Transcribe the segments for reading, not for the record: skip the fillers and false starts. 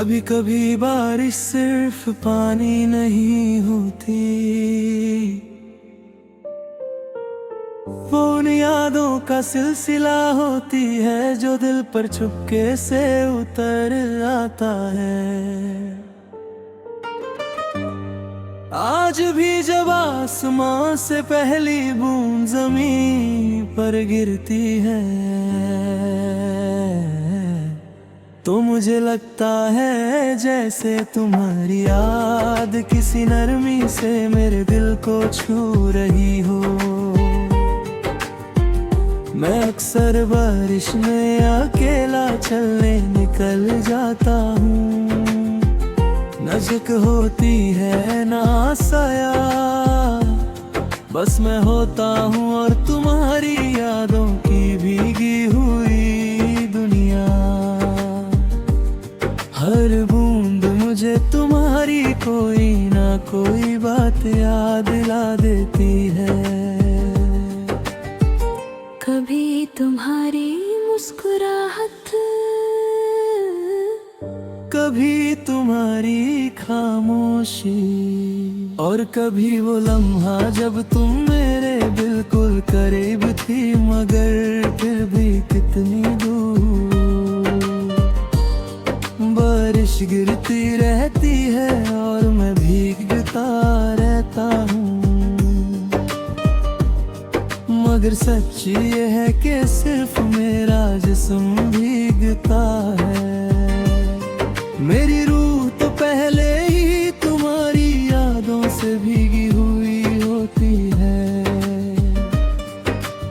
कभी कभी बारिश सिर्फ पानी नहीं होती, वो उन यादों का सिलसिला होती है जो दिल पर चुपके से उतर आता है। आज भी जब आसमां से पहली बूंद जमीन पर गिरती है तो मुझे लगता है जैसे तुम्हारी याद किसी नरमी से मेरे दिल को छू रही हो। मैं अक्सर बारिश में अकेला चलने निकल जाता हूँ, नज़दीक होती है ना साया, बस मैं होता हूँ और तुम्हारी यादों की भीगी हुई दुनिया। हर बूंद मुझे तुम्हारी कोई ना कोई बात याद दिला देती है। कभी तुम्हारी मुस्कुराहट, कभी तुम्हारी खामोशी, और कभी वो लम्हा जब तुम मेरे बिल्कुल करीब थी मगर फिर भी कितनी दूर। बारिश गिरती रहती है और मैं भीगता रहता हूँ, मगर सच ये है कि सिर्फ मेरा जिस्म भीगता है। मेरी रूह तो पहले ही तुम्हारी यादों से भीगी हुई होती है।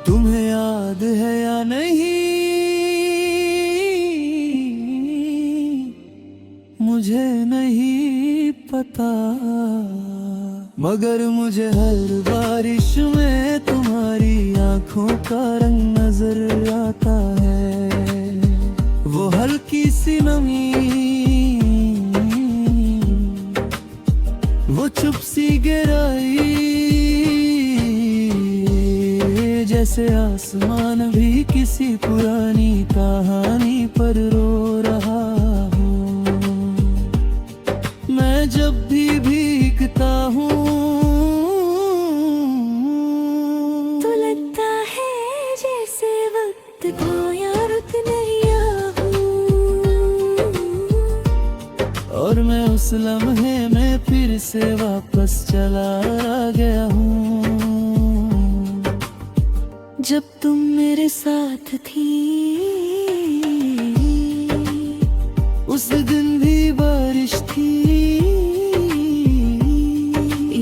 तुम्हें याद है या नहीं मुझे नहीं पता, मगर मुझे हर बारिश में तुम्हारी आंखों का रंग नजर आता है। वो हल्की सी नमी, वो चुप सी गहराई, जैसे आसमान भी किसी पुरानी कहानी पर रो रहा हो। मैं जब भी भीगता हूँ तो लगता है जैसे वक्त खोया रुक नहीं हूँ, और मैं उस लम्हे में फिर से वापस चला गया हूँ जब तुम मेरे साथ थी। उस दिन भी बारिश थी,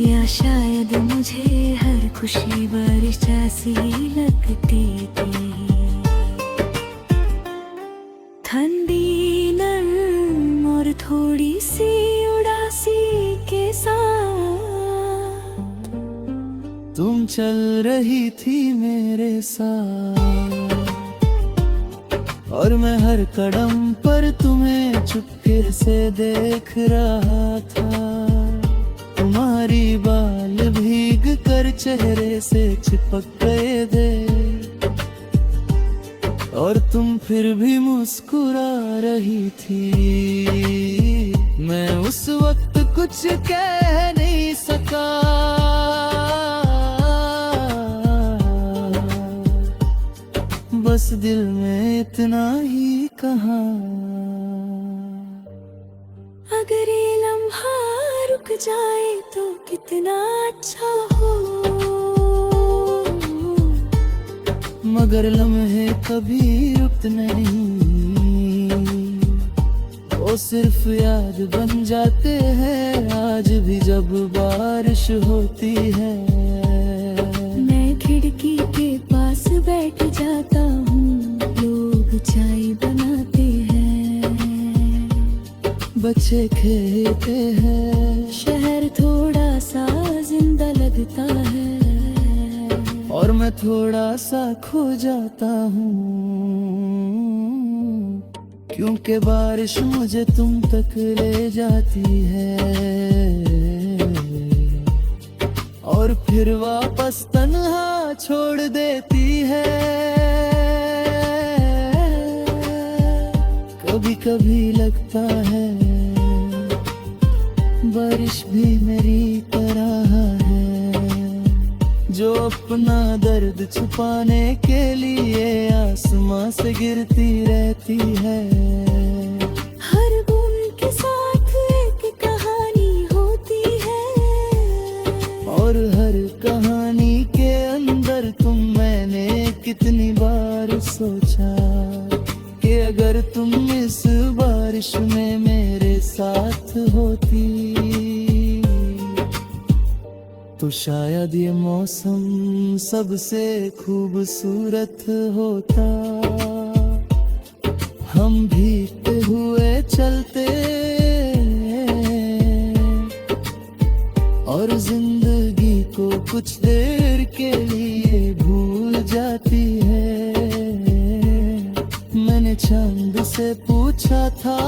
या शायद मुझे हर खुशी बारिश जैसी लगती थी। ठंडी नरम और थोड़ी सी उदासी के साथ तुम चल रही थी मेरे साथ, और मैं हर कदम पर तुम्हें चुपके से देख रहा था। तुम्हारी बाल भीग कर चेहरे से चिपक गए थे, और तुम फिर भी मुस्कुरा रही थी। मैं उस वक्त कुछ कह नहीं सका, बस दिल में इतना ही कहा, अगर ये लम्हा रुक जाए तो कितना अच्छा हो। मगर लम्हे कभी रुकते नहीं, वो सिर्फ याद बन जाते हैं आज भी जब बारिश होती है। मैं खिड़की के पास बैठ जाता हूँ, लोग चाय बनाते हैं, बच्चे खेलते हैं, शहर थोड़ा सा जिंदा लगता है, और मैं थोड़ा सा खो जाता हूँ, क्योंकि बारिश मुझे तुम तक ले जाती है और फिर वापस तन्हा छोड़ देती है। कभी कभी लगता है बारिश भी मेरी तरह है, जो अपना दर्द छुपाने के लिए आसमां से गिरती रहती है। हर बूंद के साथ एक कहानी होती है, और हर कहानी के अंदर तुम, मैंने कितनी बार सोचा कि अगर तुम इस बारिश में मेरे साथ होती तो शायद ये मौसम सबसे खूबसूरत होता। हम भीगते हुए चलते और जिंदगी को कुछ देर के लिए भूल जाती है। मैंने चांद से पूछा था,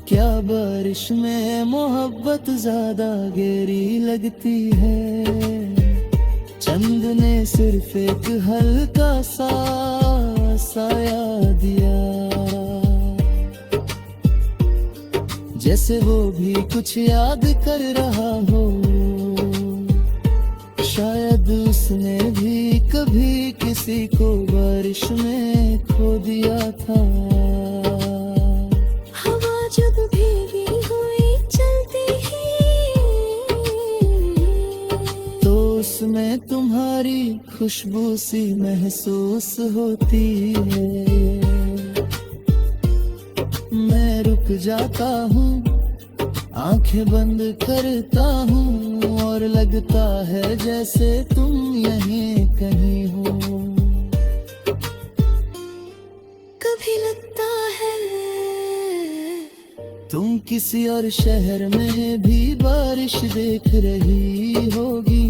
क्या बारिश में मोहब्बत ज्यादा गहरी लगती है? चंद ने सिर्फ एक हल्का सा साया दिया, जैसे वो भी कुछ याद कर रहा हो। शायद उसने भी कभी किसी को बारिश में खो दिया था। हवा जब भीगी हुई चलती ही, तो उसमें तुम्हारी खुशबू सी महसूस होती है। मैं रुक जाता हूँ, आंखें बंद करता हूँ, और लगता है जैसे तुम यहीं कहीं हो। कभी लगता है तुम किसी और शहर में भी बारिश देख रही होगी,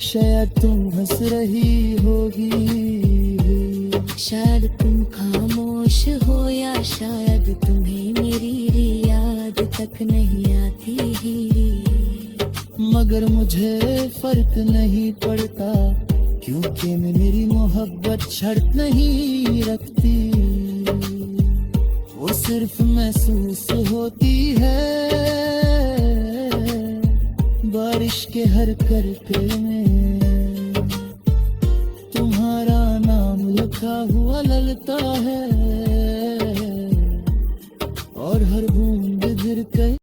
शायद तुम हंस रही होगी, शायद तुम खामोश हो, या शायद तुम्हें मेरी याद तक नहीं आती ही। मगर मुझे फर्क नहीं पड़ता, क्योंकि मेरी मोहब्बत शर्त नहीं रखती। वो सिर्फ महसूस होती है बारिश के हर करके में। तुम्हारा नाम लिखा हुआ लगता है, और हर बूंद गिर कर